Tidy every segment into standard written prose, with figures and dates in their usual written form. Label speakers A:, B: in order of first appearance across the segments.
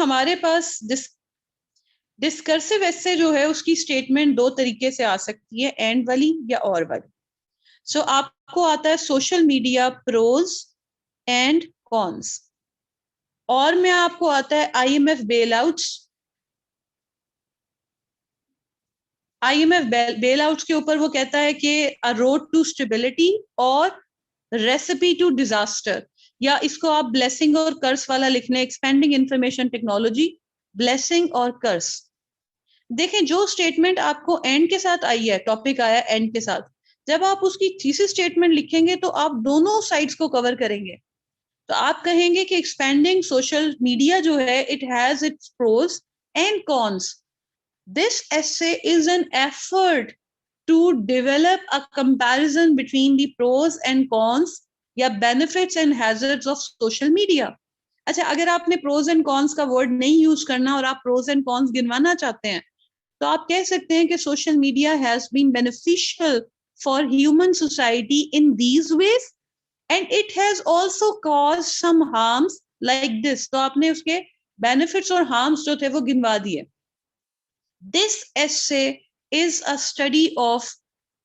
A: हमारे पास डिस्कर्सिव एसे जो है उसकी स्टेटमेंट दो तरीके से आ सकती है, एंड वाली या और वाली। सो आपको आता है social media pros and cons, और में आपको आता है आईएमएफ बेल आउट्स के ऊपर वो कहता है कि अ रोड टू स्टेबिलिटी और रेसिपी टू डिजास्टर, या इसको आप ब्लेसिंग और कर्स वाला लिखने, एक्सपेंडिंग इंफॉर्मेशन टेक्नोलॉजी, ब्लेसिंग और कर्स। देखें, जो स्टेटमेंट आपको एंड के साथ आई है, टॉपिक आया एंड के साथ, जब आप उसकी थीसिस स्टेटमेंट लिखेंगे तो आप दोनों साइड्स को कवर करेंगे। तो आप कहेंगे कि एक्सपेंडिंग सोशल मीडिया जो है, it has its pros and cons. This essay is an effort to develop a comparison between the pros and cons या benefits and hazards of social media। अच्छा, अगर आपने pros and cons का word नहीं use करना और आप pros and cons गिनवाना चाहते हैं, तो आप कह सकते हैं कि social media has been beneficial for human society in these ways and it has also caused some harms like this। तो आपने उसके benefits और harms जो थे वो गिनवा दिए। This essay is a study of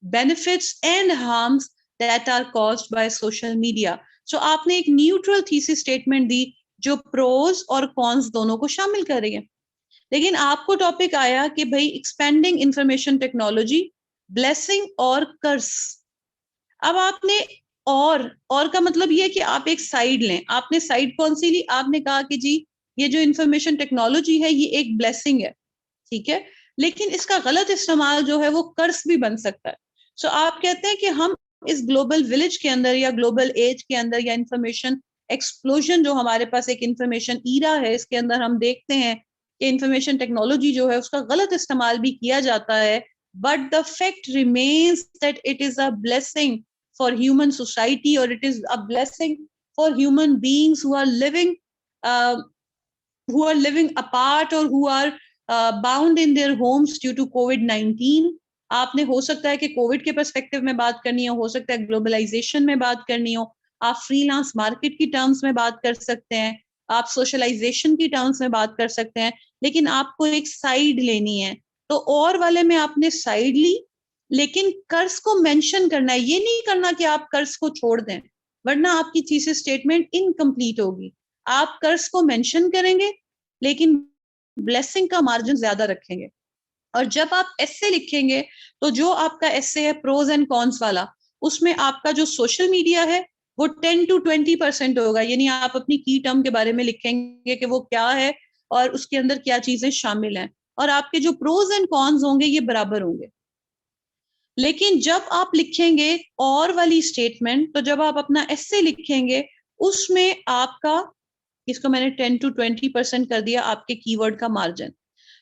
A: benefits and harms that are caused by social media। So आपने एक न्यूट्रल थीसिस स्टेटमेंट दी जो प्रोज और कॉन्स दोनों को शामिल कर रही है। लेकिन आपको टॉपिक आया कि भाई एक्सपेंडिंग इंफॉर्मेशन टेक्नोलॉजी, ब्लेसिंग और कर्स। अब आपने और का मतलब ये है कि आप एक साइड लें। आपने साइड कौन सी ली? आपने कहा कि जी ये जो इंफॉर्मेशन टेक्नोलॉजी है ये एक ब्लेसिंग है, ठीक है, लेकिन इसका गलत इस्तेमाल जो है वो कर्स भी बन सकता है। सो आप कहते हैं कि हम इस ग्लोबल विलेज के अंदर या ग्लोबल एज के अंदर या इंफॉर्मेशन एक्सप्लोजन जो हमारे पास एक इंफॉर्मेशन ईरा है, इसके अंदर हम देखते हैं कि इंफॉर्मेशन टेक्नोलॉजी जो है उसका गलत इस्तेमाल भी किया जाता है, but the fact remains that it is a blessing for human society और it is a blessing for human beings who are living apart or who are bound in their homes due to COVID-19। आपने हो सकता है कि Covid के perspective में बात करनी हो सकता है ग्लोबलाइजेशन में बात करनी हो, आप फ्रीलांस मार्केट की टर्म्स में बात कर सकते हैं, आप सोशलाइजेशन की टर्म्स में बात कर सकते हैं, लेकिन आपको एक साइड लेनी है। तो और वाले में आपने साइड ली, लेकिन कर्ज को मेंशन करना है। ये नहीं करना कि आप कर्ज को छोड़ दें, वरना आपकी थीसिस स्टेटमेंट इनकम्प्लीट होगी। आप कर्ज को मेंशन करेंगे लेकिन ब्लेसिंग का मार्जिन ज्यादा रखेंगे। और जब आप एसे लिखेंगे तो जो आपका एसे है प्रोज एंड कॉन्स वाला, उसमें आपका जो सोशल मीडिया है वो 10 to 20% होगा। यानी आप अपनी की टर्म के बारे में लिखेंगे कि वो क्या है और उसके अंदर क्या चीजें शामिल हैं, और आपके जो प्रोज एंड कॉन्स होंगे ये बराबर होंगे। लेकिन जब आप लिखेंगे और वाली स्टेटमेंट, तो जब आप अपना एसे लिखेंगे उसमें आपका, इसको मैंने 10 to 20% कर दिया आपके कीवर्ड का मार्जिन।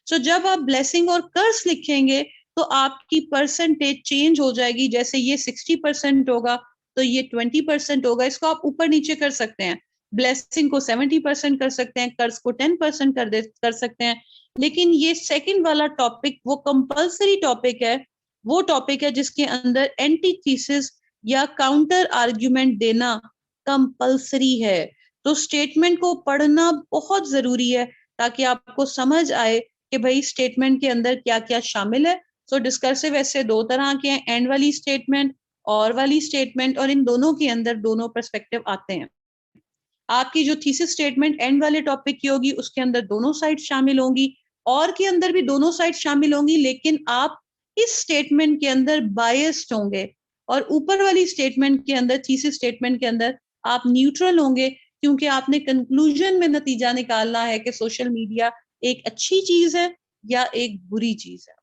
A: सो जब आप ब्लेसिंग और कर्स लिखेंगे तो आपकी परसेंटेज चेंज हो जाएगी। जैसे ये 60% होगा तो ये 20% होगा। इसको आप ऊपर नीचे कर सकते हैं, ब्लेसिंग को 70% कर सकते हैं, कर्स को 10% कर सकते हैं। लेकिन ये सेकंड वाला टॉपिक वो कंपल्सरी टॉपिक है, वो टॉपिक है जिसके अंदर एंटी थीसिस या काउंटर आर्ग्यूमेंट देना कंपल्सरी है। तो स्टेटमेंट को पढ़ना बहुत जरूरी है ताकि आपको समझ आए कि भाई स्टेटमेंट के अंदर क्या क्या शामिल है। सो डिस्कर्सिव ऐसे दो तरह के हैं, एंड वाली स्टेटमेंट और वाली स्टेटमेंट, और इन दोनों के अंदर दोनों पर्सपेक्टिव आते हैं। आपकी जो थीसिस स्टेटमेंट एंड वाले टॉपिक की होगी उसके अंदर दोनों साइड शामिल होंगी, और के अंदर भी दोनों साइड शामिल होंगी, लेकिन आप इस स्टेटमेंट के अंदर बायस्ड होंगे, और ऊपर वाली स्टेटमेंट के अंदर, थीसिस स्टेटमेंट के अंदर आप न्यूट्रल होंगे, क्योंकि आपने कंक्लूजन में नतीजा निकालना है कि सोशल मीडिया एक अच्छी चीज है या एक बुरी चीज है।